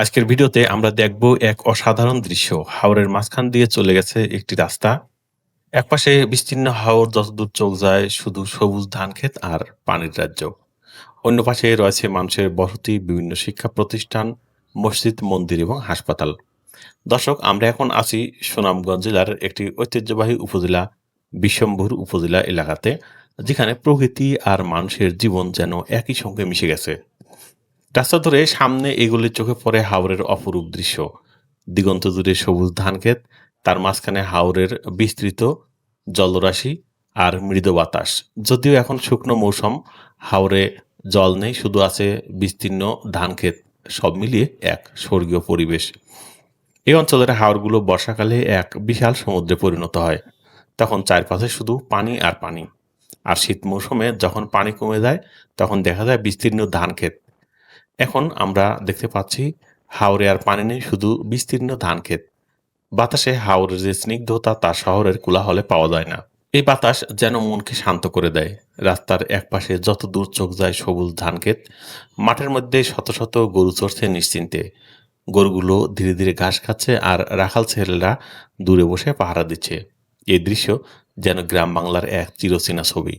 আজকের ভিডিওতে আমরা দেখব এক অসাধারণ দৃশ্য। হাওরের মাঝখান দিয়ে চলে গেছে একটি রাস্তা। একপাশে বিস্তীর্ণ হাওর, যতদূর চোখ যায় শুধু সবুজ ধানক্ষেত আর পানির রাজ্য। অন্য পাশে রয়েছে মানুষের বসতি, বিভিন্ন শিক্ষা প্রতিষ্ঠান, মসজিদ, মন্দির এবং হাসপাতাল। দর্শক, আমরা এখন আছি সুনামগঞ্জ জেলার একটি ঐতিহ্যবাহী উপজেলা, বিশম্ভুর উপজেলা এলাকাতে, যেখানে প্রকৃতি আর মানুষের জীবন যেন একই সঙ্গে মিশে গেছে। রাস্তা ধরে সামনে এগোলে চোখে পড়ে হাওরের অপরূপ দৃশ্য। দিগন্ত জুড়ে সবুজ ধানক্ষেত, তার মাঝখানে হাওরের বিস্তৃত জলরাশি আর মৃদু বাতাস। যদিও এখন শুকনো মৌসুম, হাওরে জল নেই, শুধু আছে বিস্তীর্ণ ধানক্ষেত। সব মিলিয়ে এক স্বর্গীয় পরিবেশ। এই অঞ্চলের হাওরগুলো বর্ষাকালে এক বিশাল সমুদ্রে পরিণত হয়। তখন চারপাশে শুধু পানি আর পানি। আর শীত মৌসুমে যখন পানি কমে যায়, তখন দেখা যায় বিস্তীর্ণ ধানক্ষেত। এখন আমরা দেখতে পাচ্ছি হাওরে আর পানি নেই, শুধু বিস্তীর্ণ ধানক্ষেত। বাতাসে হাওরের যে স্নিগ্ধতা তা শহরের কোলাহলে পাওয়া যায় না। এই বাতাস যেন মনকে শান্ত করে দেয়। রাস্তার একপাশে যত দূর চোখ যায় সবুজ ধানক্ষেত। মাঠের মধ্যে শত শত গরু চড়ছে নিশ্চিন্তে। গরুগুলো ধীরে ধীরে ঘাস খাচ্ছে আর রাখাল ছেলেরা দূরে বসে পাহারা দিচ্ছে। এই দৃশ্য যেন গ্রাম বাংলার এক চিরচেনা ছবি।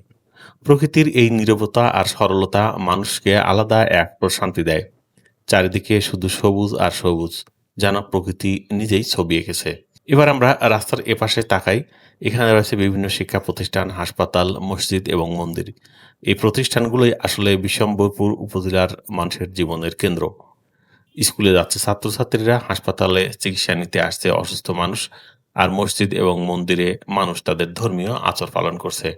প্রকৃতির এই নীরবতা আর সরলতা মানুষকে আলাদা এক প্রশান্তি দেয়। চারিদিকে শুধু সবুজ আর সবুজ, যেন প্রকৃতি নিজেই ছবি এঁকেছে। এবার আমরা রাস্তার এপাশে তাকাই। এখানে রয়েছে বিভিন্ন শিক্ষা প্রতিষ্ঠান, হাসপাতাল, মসজিদ এবং মন্দির। এই প্রতিষ্ঠানগুলোই আসলে বিশম্বরপুর উপজেলার মানুষের জীবনের কেন্দ্র। স্কুলে যাচ্ছে ছাত্রছাত্রীরা, হাসপাতালে চিকিৎসা নিতে আসছে অসুস্থ মানুষ, আর মসজিদ এবং মন্দিরে মানুষ তাদের ধর্মীয় আচার পালন করছে।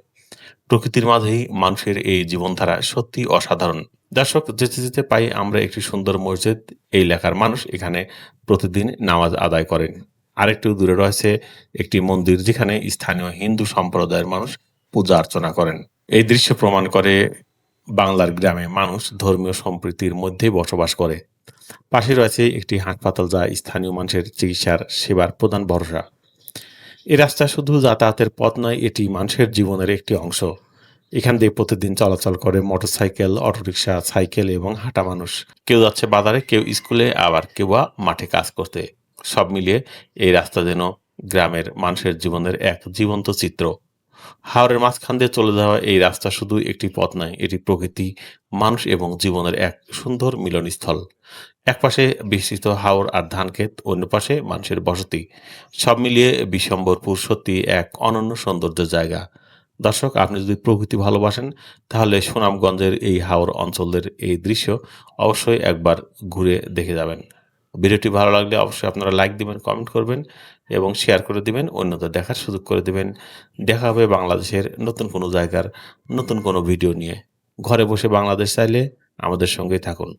প্রকৃতির মাঝেই মানুষের এই জীবনধারা সত্যি অসাধারণ। দর্শক, যেতে যেতে পাই আমরা একটি সুন্দর মসজিদ। এই এলাকার মানুষ এখানে প্রতিদিন নামাজ আদায় করেন। আরেকটু দূরে রয়েছে একটি মন্দির, যেখানে স্থানীয় হিন্দু সম্প্রদায়ের মানুষ পূজা অর্চনা করেন। এই দৃশ্য প্রমাণ করে বাংলার গ্রামে মানুষ ধর্মীয় সম্প্রীতির মধ্যেই বসবাস করে। পাশে রয়েছে একটি হাসপাতাল, যা স্থানীয় মানুষের চিকিৎসার সেবার প্রধান ভরসা। এই রাস্তা শুধু যাতায়াতের পথ নয়, এটি মানুষের জীবনের একটি অংশ। এখান দিয়ে প্রতিদিন চলাচল করে মোটরসাইকেল, অটোরিকশা, সাইকেল এবং হাঁটা মানুষ। কেউ যাচ্ছে বাজারে, কেউ স্কুলে, আবার কেউ বা মাঠে কাজ করতে। সব মিলিয়ে এই রাস্তা যেন গ্রামের মানুষের জীবনের এক জীবন্ত চিত্র। হাওরের মাঝখান দিয়ে চলে যাওয়া এই রাস্তা শুধু একটি পথ নয়, এটি প্রকৃতি, মানুষ এবং জীবনের এক সুন্দর মিলনস্থল। একপাশে বিস্তৃত হাওর আর ধানক্ষেত, অন্য পাশে মানুষের বসতি। সব মিলিয়ে বিশম্বরপুর সত্যি এক অনন্য সৌন্দর্যের জায়গা। দর্শক, আপনি যদি প্রকৃতি ভালোবাসেন, তাহলে সুনামগঞ্জের এই হাওর অঞ্চলের এই দৃশ্য অবশ্যই একবার ঘুরে দেখে যাবেন। ভিডিওটি ভালো লাগলে অবশ্যই আপনারা লাইক দিবেন, কমেন্ট করবেন এবং শেয়ার করে দিবেন, অন্যদের দেখার সুযোগ করে দিবেন। দেখা হবে বাংলাদেশের নতুন কোনো জায়গার নতুন কোনো ভিডিও নিয়ে। ঘরে বসে বাংলাদেশ চাইলে আমাদের সঙ্গেই থাকুন।